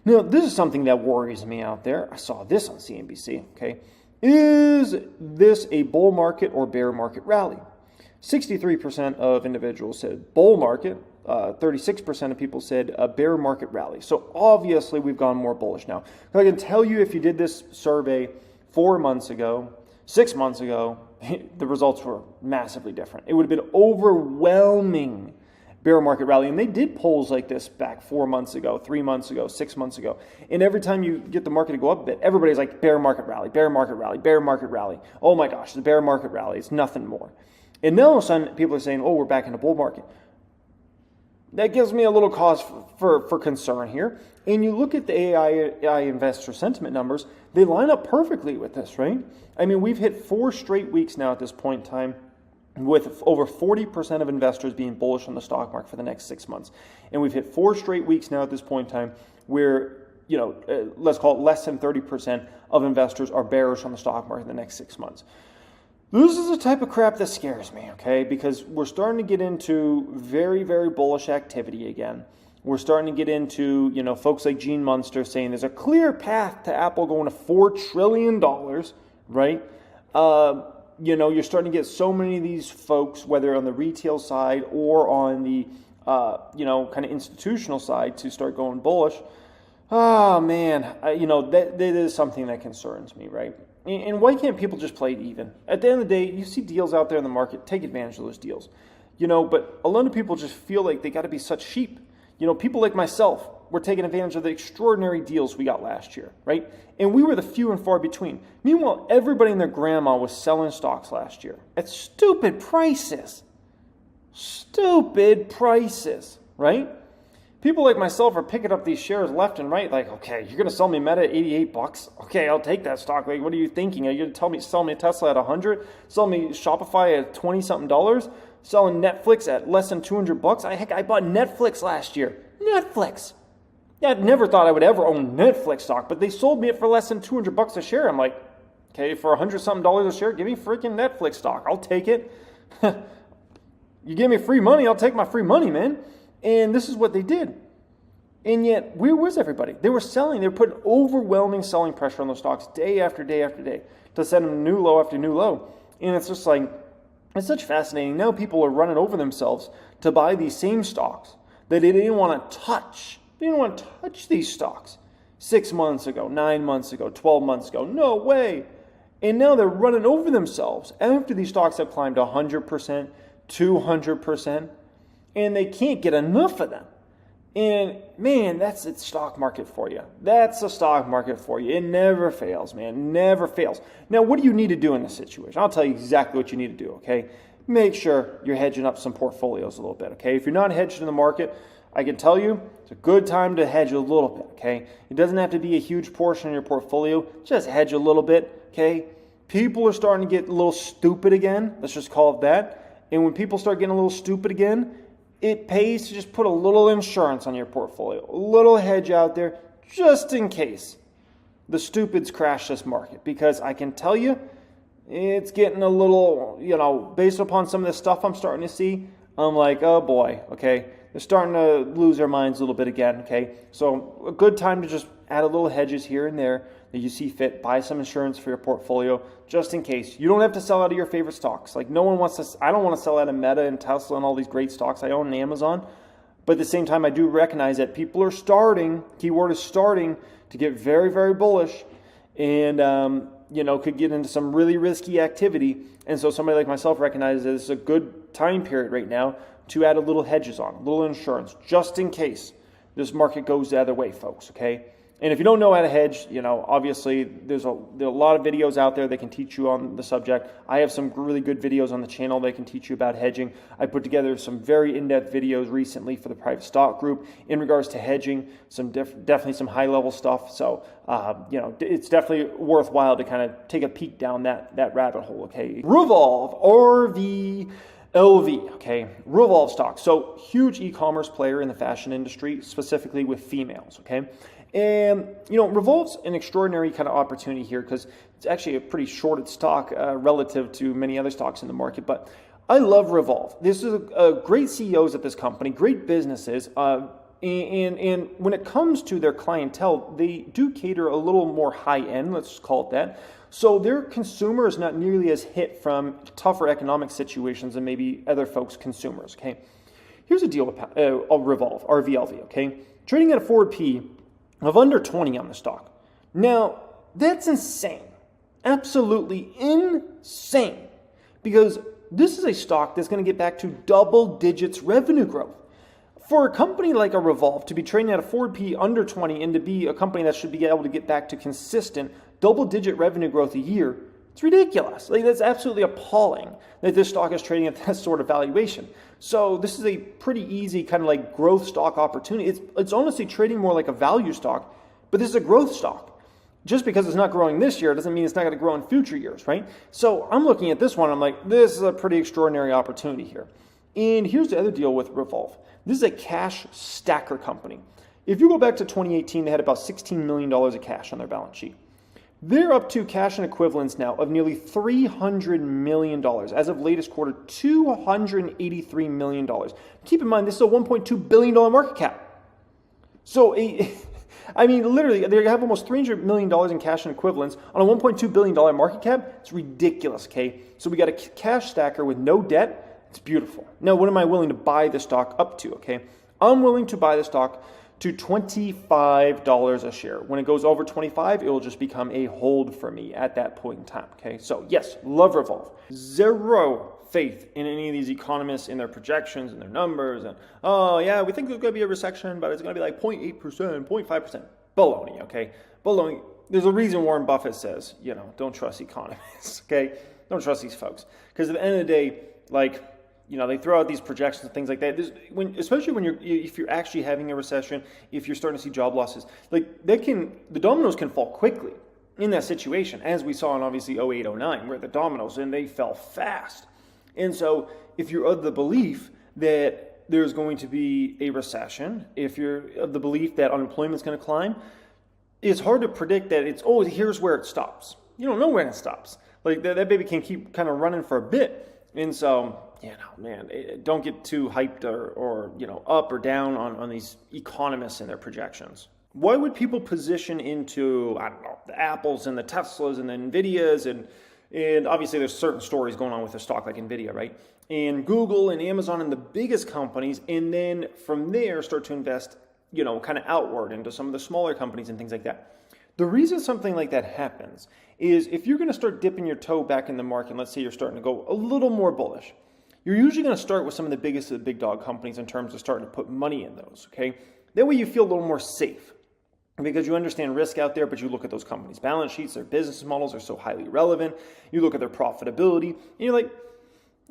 Now, this is something that worries me out there. I saw this on CNBC, okay? Is this a bull market or bear market rally? 63% of individuals said bull market. 36% of people said a bear market rally. So obviously we've gone more bullish now. I can tell you if you did this survey 4 months ago, 6 months ago, the results were massively different. It would have been overwhelming bear market rally. And they did polls like this back 4 months ago, 3 months ago, 6 months ago. And every time you get the market to go up a bit, everybody's like bear market rally, bear market rally, bear market rally. Oh my gosh, the bear market rally, it's nothing more. And now all of a sudden people are saying, oh, we're back in a bull market. That gives me a little cause for concern here. And you look at the AI investor sentiment numbers, they line up perfectly with this, right? I mean, we've hit 4 straight weeks now at this point in time with over 40% of investors being bullish on the stock market for the next 6 months. And we've hit 4 straight weeks now at this point in time where, let's call it less than 30% of investors are bearish on the stock market in the next 6 months. This is the type of crap that scares me, okay? Because we're starting to get into very, very bullish activity again. We're starting to get into, folks like Gene Munster saying there's a clear path to Apple going to $4 trillion, right? You're starting to get so many of these folks, whether on the retail side or on the, kind of institutional side, to start going bullish. Oh, man, that is something that concerns me, right? And why can't people just play it even? At the end of the day, you see deals out there in the market, take advantage of those deals. But a lot of people just feel like they got to be such sheep. People like myself, we're taking advantage of the extraordinary deals we got last year, right? And we were the few and far between. Meanwhile, everybody and their grandma was selling stocks last year at stupid prices. Stupid prices, right? People like myself are picking up these shares left and right, like, okay, you're going to sell me Meta at $88? Okay, I'll take that stock. Like, what are you thinking? Are you going to sell me Tesla at $100? Sell me Shopify at $20-something? Selling Netflix at less than $200? I bought Netflix last year. Netflix. Yeah, I never thought I would ever own Netflix stock, but they sold me it for less than $200 a share. I'm like, okay, for $100-something a share, give me freaking Netflix stock. I'll take it. You give me free money, I'll take my free money, man. And this is what they did. And yet, where was everybody? They were selling. They were putting overwhelming selling pressure on those stocks day after day after day to send them new low after new low. And it's just like, it's such fascinating. Now people are running over themselves to buy these same stocks that they didn't want to touch. They didn't want to touch these stocks 6 months ago, 9 months ago, 12 months ago. No way. And now they're running over themselves after these stocks have climbed 100%, 200%. And they can't get enough of them. And man, that's the stock market for you. That's the stock market for you. It never fails, man. Never fails. Now, what do you need to do in this situation? I'll tell you exactly what you need to do, okay? Make sure you're hedging up some portfolios a little bit, okay? If you're not hedged in the market, I can tell you it's a good time to hedge a little bit, okay? It doesn't have to be a huge portion of your portfolio. Just hedge a little bit, okay? People are starting to get a little stupid again. Let's just call it that. And when people start getting a little stupid again, it pays to just put a little insurance on your portfolio, a little hedge out there, just in case the stupids crash this market. Because I can tell you, it's getting a little, based upon some of the stuff I'm starting to see, I'm like, oh boy, okay. They're starting to lose their minds a little bit again, okay. So a good time to just add a little hedges here and there that you see fit. Buy some insurance for your portfolio just in case. You don't have to sell out of your favorite stocks. Like no one wants to, I don't want to sell out of Meta and Tesla and all these great stocks. I own Amazon. But at the same time, I do recognize that people are starting, keyword is starting, to get very, very bullish and, could get into some really risky activity. And so somebody like myself recognizes that it's a good time period right now to add a little hedges on, a little insurance, just in case this market goes the other way, folks, okay? And if you don't know how to hedge, obviously there are a lot of videos out there that can teach you on the subject. I have some really good videos on the channel that can teach you about hedging. I put together some very in-depth videos recently for the private stock group in regards to hedging, definitely some high-level stuff. So, it's definitely worthwhile to kind of take a peek down that rabbit hole, okay? Revolve, RVLV, okay? Revolve stock. So, huge e-commerce player in the fashion industry, specifically with females, okay? And, Revolve's an extraordinary kind of opportunity here because it's actually a pretty shorted stock relative to many other stocks in the market. But I love Revolve. This is great CEOs at this company, great businesses, And when it comes to their clientele, they do cater a little more high end, let's just call it that. So their consumer is not nearly as hit from tougher economic situations than maybe other folks' consumers, okay? Here's a deal with Revolve, RVLV, okay? Trading at a forward P of under 20 on the stock. Now, that's insane. Absolutely insane. Because this is a stock that's going to get back to double digits revenue growth. For a company like a Revolve to be trading at a forward P under 20 and to be a company that should be able to get back to consistent double-digit revenue growth a year, it's ridiculous. Like, that's absolutely appalling that this stock is trading at that sort of valuation. So this is a pretty easy kind of like growth stock opportunity. It's honestly trading more like a value stock, but this is a growth stock. Just because it's not growing this year doesn't mean it's not going to grow in future years, right? So I'm looking at this one, I'm like, this is a pretty extraordinary opportunity here. And here's the other deal with Revolve. This is a cash stacker company. If you go back to 2018, they had about $16 million of cash on their balance sheet. They're up to cash and equivalents now of nearly $300 million. As of latest quarter, $283 million. Keep in mind, this is a $1.2 billion market cap. So, I mean, literally, they have almost $300 million in cash and equivalents on a $1.2 billion market cap. It's ridiculous, okay? So we got a cash stacker with no debt. It's beautiful. Now, what am I willing to buy the stock up to, okay? I'm willing to buy the stock to $25 a share. When it goes over 25, it will just become a hold for me at that point in time, okay? So, yes, love Revolve. Zero faith in any of these economists in their projections and their numbers. And, oh, yeah, we think there's going to be a recession, but it's going to be like 0.8%, 0.5%. Baloney, okay? Baloney. There's a reason Warren Buffett says, don't trust economists, okay? Don't trust these folks. Because at the end of the day, like, they throw out these projections and things like that. Especially when if you're actually having a recession, if you're starting to see job losses, like the dominoes can fall quickly in that situation, as we saw in obviously 08, 09, where the dominoes, and they fell fast. And so if you're of the belief that there's going to be a recession, if you're of the belief that unemployment's going to climb, it's hard to predict that here's where it stops. You don't know when it stops. Like that baby can keep kind of running for a bit. And so, don't get too hyped or up or down on these economists and their projections. Why would people position into, the Apples and the Teslas and the Nvidias and obviously there's certain stories going on with a stock like Nvidia, right? And Google and Amazon and the biggest companies, and then from there start to invest, kind of outward into some of the smaller companies and things like that. The reason something like that happens is if you're going to start dipping your toe back in the market, and let's say you're starting to go a little more bullish, you're usually going to start with some of the biggest of the big dog companies in terms of starting to put money in those, okay? That way you feel a little more safe because you understand risk out there, but you look at those companies' balance sheets, their business models are so highly relevant. You look at their profitability, and you're like,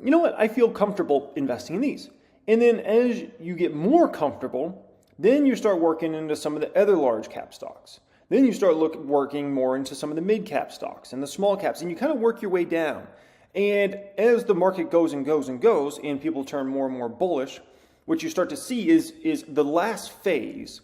you know what? I feel comfortable investing in these. And then as you get more comfortable, then you start working into some of the other large cap stocks. Then you start working more into some of the mid-cap stocks and the small caps, and you kind of work your way down. And as the market goes and goes and goes, and people turn more and more bullish, what you start to see is the last phase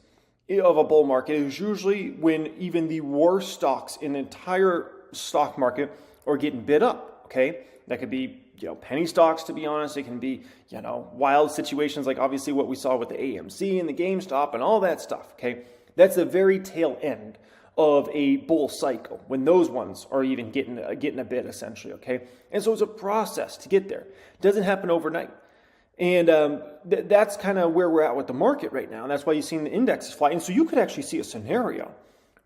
of a bull market is usually when even the worst stocks in the entire stock market are getting bid up, okay? That could be, penny stocks, to be honest. It can be, wild situations like obviously what we saw with the AMC and the GameStop and all that stuff, okay? That's the very tail end of a bull cycle when those ones are even getting a bid essentially, okay? And so it's a process to get there. It doesn't happen overnight. And that's kind of where we're at with the market right now. And that's why you've seen the indexes fly. And so you could actually see a scenario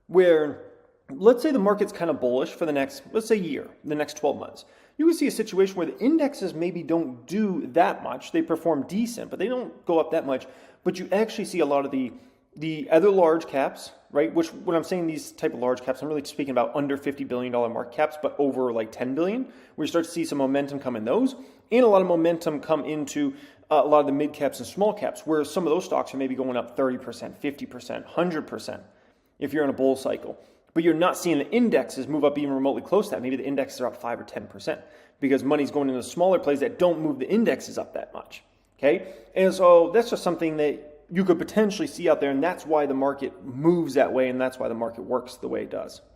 where, let's say the market's kind of bullish for the next, let's say year, the next 12 months. You can see a situation where the indexes maybe don't do that much. They perform decent, but they don't go up that much. But you actually see a lot of the other large caps, right? Which when I'm saying these type of large caps, I'm really speaking about under $50 billion market caps, but over like 10 billion, where you start to see some momentum come in those, and a lot of momentum come into a lot of the mid caps and small caps, where some of those stocks are maybe going up 30%, 50%, 100% if you're in a bull cycle. But you're not seeing the indexes move up even remotely close to that. Maybe the indexes are up 5 or 10% because money's going into smaller plays that don't move the indexes up that much. Okay? And so that's just something that you could potentially see out there, and that's why the market moves that way, and that's why the market works the way it does.